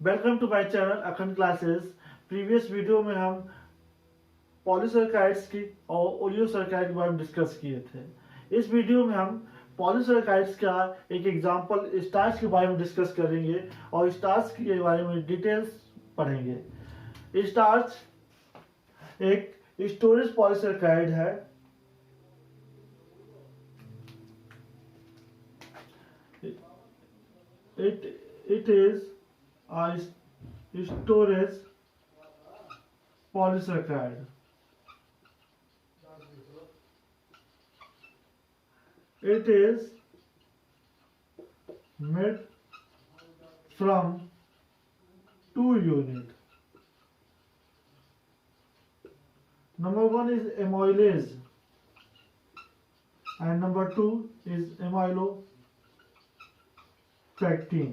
Welcome to my channel अखंड classes. Previous video में हम पॉलीसैकेराइड्स की और ओलियोसैकेराइड के बारे में डिस्कस किए थे। इस वीडियो में हम पॉलीसैकेराइड्स का एक एग्जांपल स्टार्च के बारे में डिस्कस करेंगे और स्टार्च के बारे में डिटेल्स पढ़ेंगे। स्टार्च एक स्टोरेज पॉलीसैकेराइड है। It is a storage polysaccharide. It is made from two units. Number one is amylase and number two is amylopectin.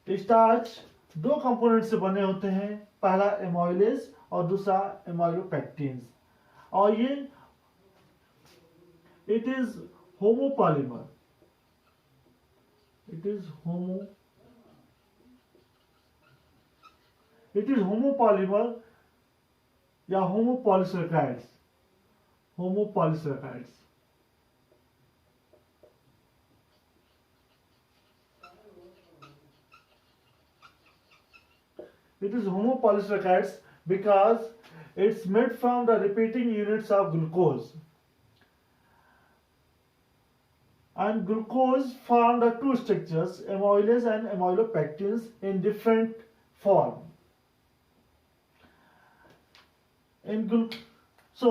Starch दो कंपोनेंट से बने होते हैं, पहला एमाइलेज और दूसरा एमाइलोपेक्टिन। और ये it is homopolymer. It is homopolymer या होमोपॉलीसैकेराइड्स। It is homopolysaccharides because it's made from the repeating units of glucose. And glucose form the two structures, amylase and amylopectins, in different form. So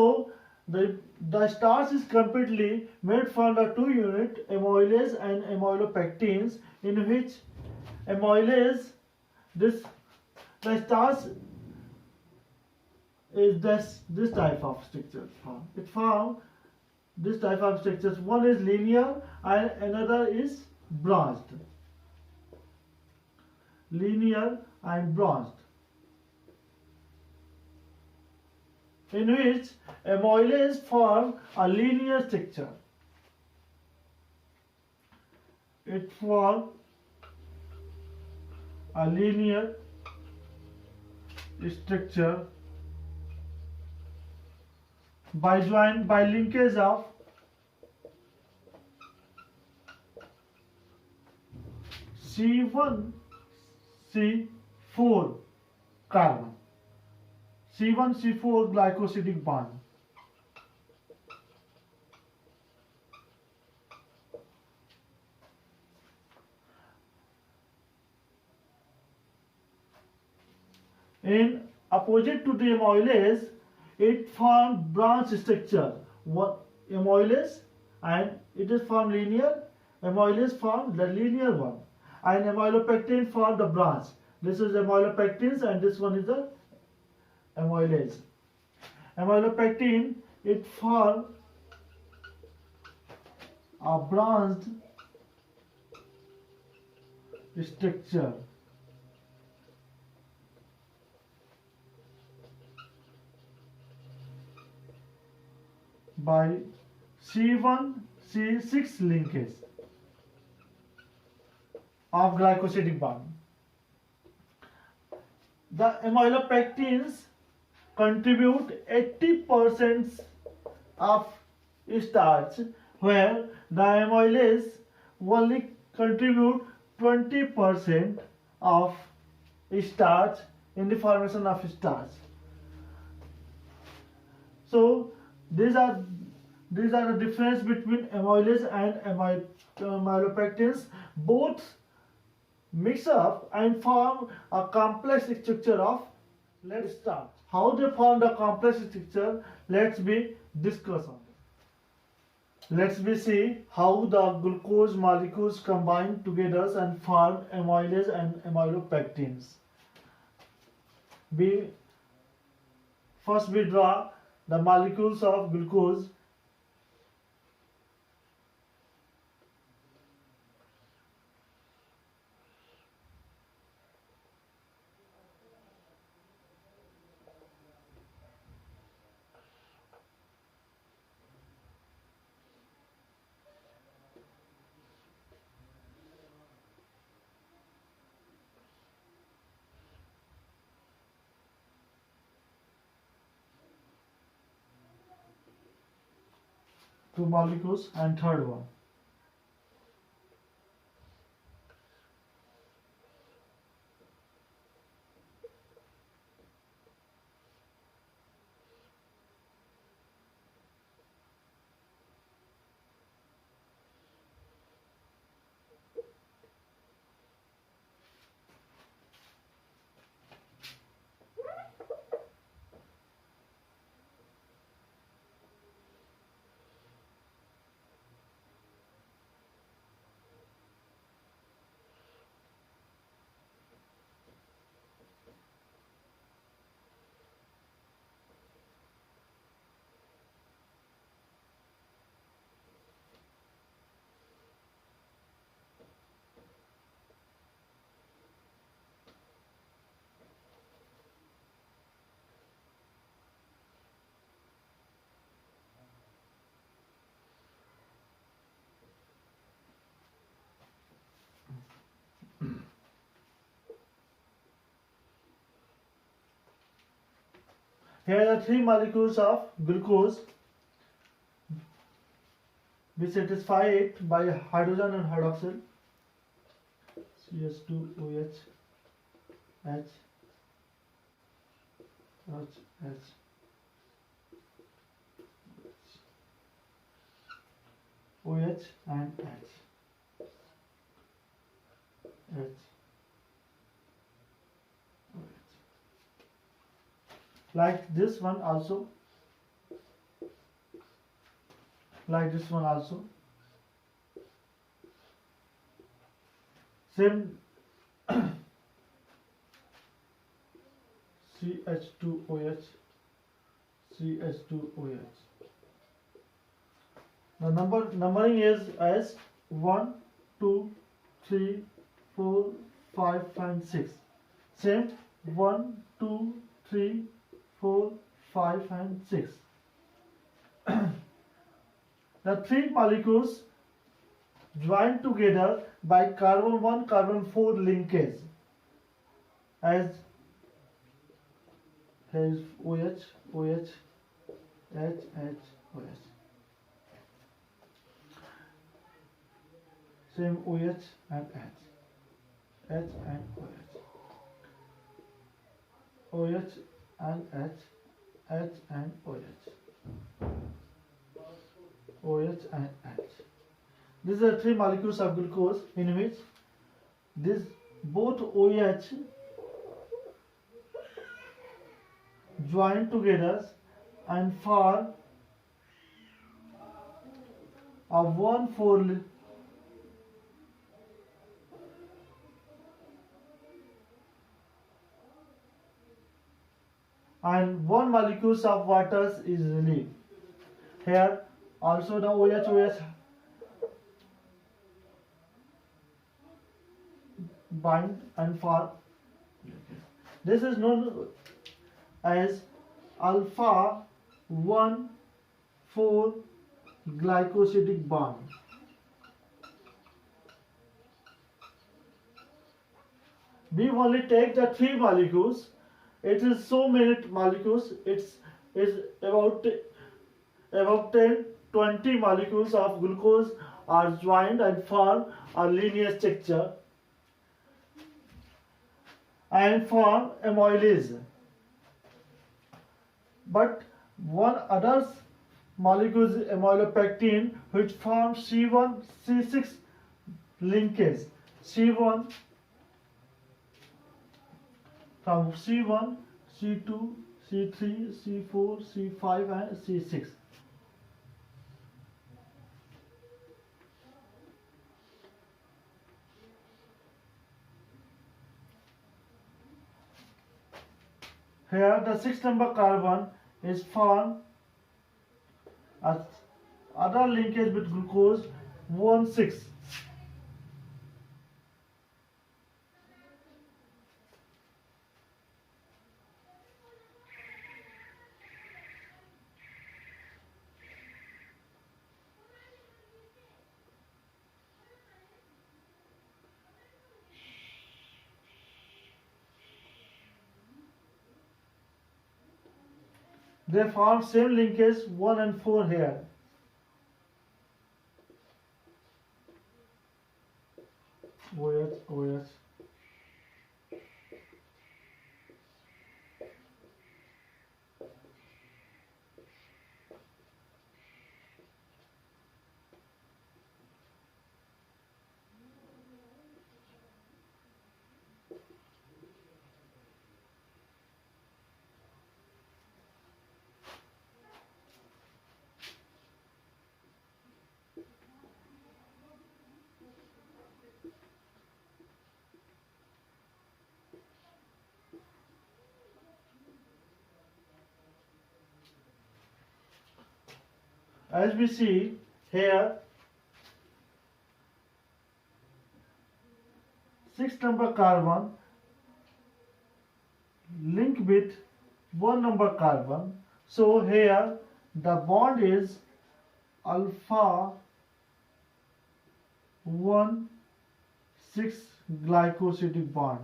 the starch is completely made from the two unit amylase and amylopectins, in which amylase the starch is this type of structure form. It form this type of structures. One is linear and another is branched. Linear and branched. In which amylase form a linear structure. It form a linear structure by linkage of C1C4 carbon, C1C4 glycosidic bond. In opposite to the amylase, it forms branch structure. What amylase, and it is formed linear. Amylase form the linear one, and amylopectin form the branch. This is amylopectins, and this one is the amylase. Amylopectin, it form a branched structure by C1C6 linkage of glycosidic bond. The amylopectins contribute 80% of starch, where the amylase only contribute 20% of starch in the formation of starch. So these are the difference between amylase and amylopectins. Both mix up and form a complex structure of. Let's start. How they form the complex structure? Let's discuss on it. Let's see how the glucose molecules combine together and form amylase and amylopectins. First we draw the molecules of glucose. two molecules, and third one. Here are three molecules of glucose which satisfy it by hydrogen and hydroxyl. CH2OH, H, H, H, OH and H, H, OH. Like this one also. Like this one also. Same CH2OH, CH2OH. The numbering is as 1, 2, 3, 4, 5 and 6. Same 1, 2, 3, 4, 5 and 6. The three molecules join together by carbon 1 carbon 4 linkage, as here is OH, OH, H, H, OH. Same OH and H, H and OH, OH and H, H and OH, OH and H. These are three molecules of glucose in which this both OH join together and form a 1,4 and one molecule of water is relieved. Here also the OH bind and form. This is known as alpha 1,4 glycosidic bond. We only take the three molecules. It is so many molecules. It's about 10-20 molecules of glucose are joined and form a linear structure and form amylase. But one other molecule is amylopectin, which forms C1 C6 linkage. C1 from C1, C2, C3, C4, C5 and C6. Here the 6 number carbon is formed as other linkage with glucose 1,6. They form same linkage 1 and 4 here. as we see here, 6 number carbon link with 1 number carbon. So here the bond is alpha 1 6 glycosidic bond.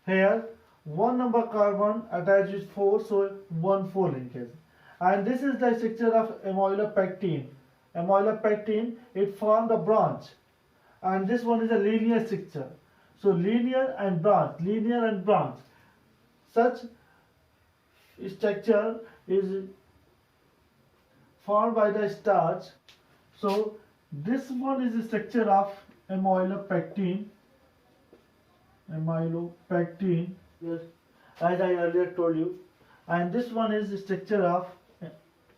Here 1 number carbon attached with 4, so 1 4 linkage. And this is the structure of amylopectin. Amylopectin, it formed a branch, and this one is a linear structure. So linear and branch. Such structure is formed by the starch. So this one is the structure of amylopectin. Yes, as I earlier told you, and this one is the structure of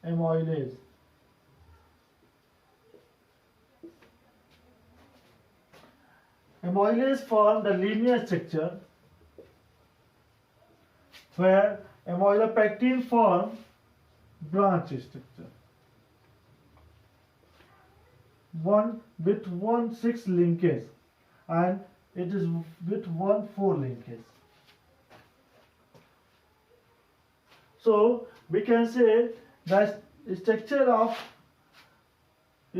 amylase. Amylase form the linear structure, where amylopectin form branch structure. 1 with 1 6 linkage, and it is with 1 4 linkage. So we can say that structure of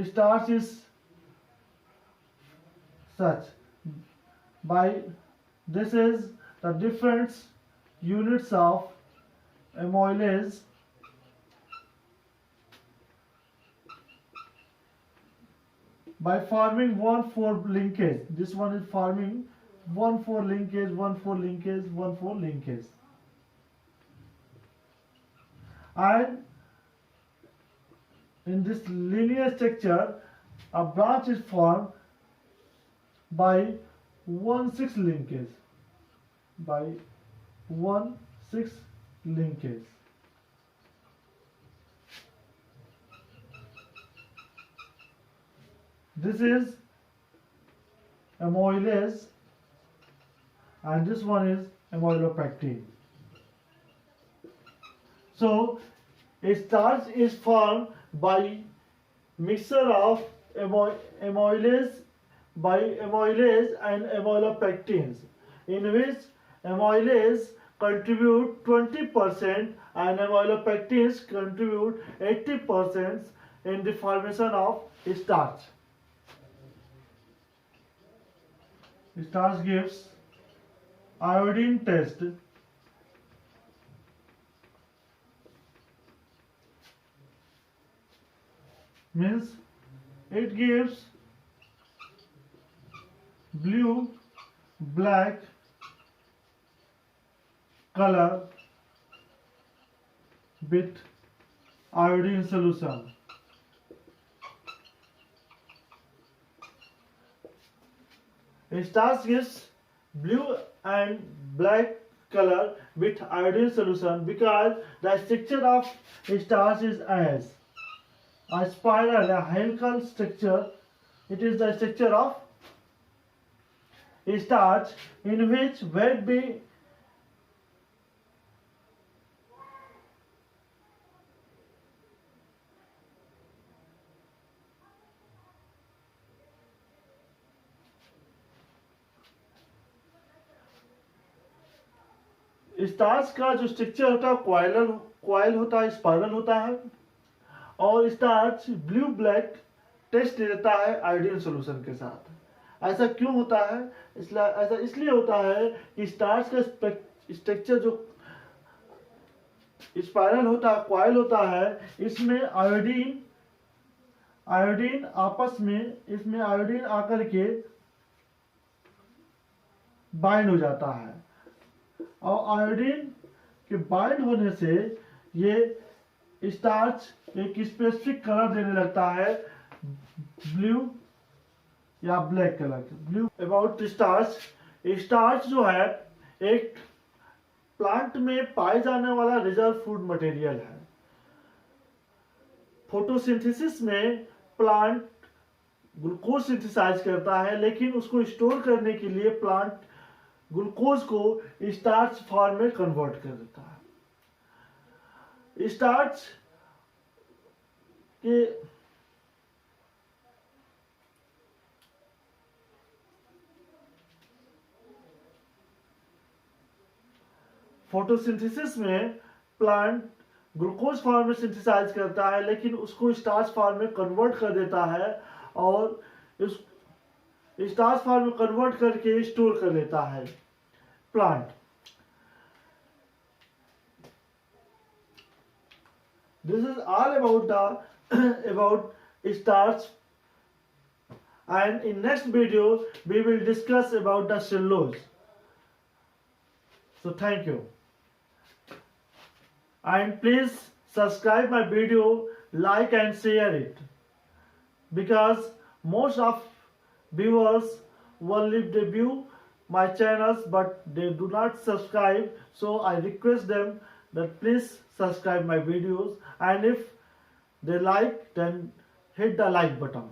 starch is such. By this is the different units of amylase by forming 1 4 linkage. This one is forming 1 4 linkage, 1 4 linkage, 1 4 linkage. And in this linear structure, a branch is formed by 1 6 linkage. By 1 6 linkage. This is amylase, and this one is amylopectin. So a starch is formed by mixture of amylase and amylopectins, in which amylase contribute 20% and amylopectins contribute 80% in the formation of starch. Starch gives iodine taste, means it gives blue black color with iodine solution. Starch gives blue and black color with iodine solution because the structure of starch is as a spiral, a helical structure. It is the structure of starch in which weight be starch का जो structure होता है coil होता है, spiral होता है, और starch blue black test देता है आयोडीन सॉल्यूशन के साथ। ऐसा क्यों होता है? ऐसा इसलिए होता है कि स्टार्च का स्ट्रक्चर जो स्पाइरल होता है, क्वाइल होता है, इसमें आयोडीन आपस में इसमें आयोडीन आकर के बाइंड हो जाता है, और आयोडीन के बाइंड होने से ये स्टार्च एक स्पेसिफिक कलर देने लगता है, ब्लू या black colour. Blue about starch, starch जो है एक प्लांट में पाए जाने वाला रिजर्व फूड मटेरियल है। फोटोसिंथेसिस में प्लांट ग्लूकोज सिंथेसाइज करता है, लेकिन उसको स्टोर करने के लिए प्लांट ग्लूकोज को स्टार्च फॉर्म में कन्वर्ट कर देता है। starch के फोटोसिंथेसिस में प्लांट ग्लूकोज फॉर्म में सिंथेसाइज करता है, लेकिन उसको स्टार्च फॉर्म में कन्वर्ट कर देता है और इस स्टार्च फॉर्म में कन्वर्ट करके स्टोर कर लेता है plant. This is all about the about starch, and in next video we will discuss about the cellulose. So thank you, and please subscribe my video, like and share it, because most of viewers only view my channels but they do not subscribe. So I request them that please subscribe my videos, and if they like, then hit the like button.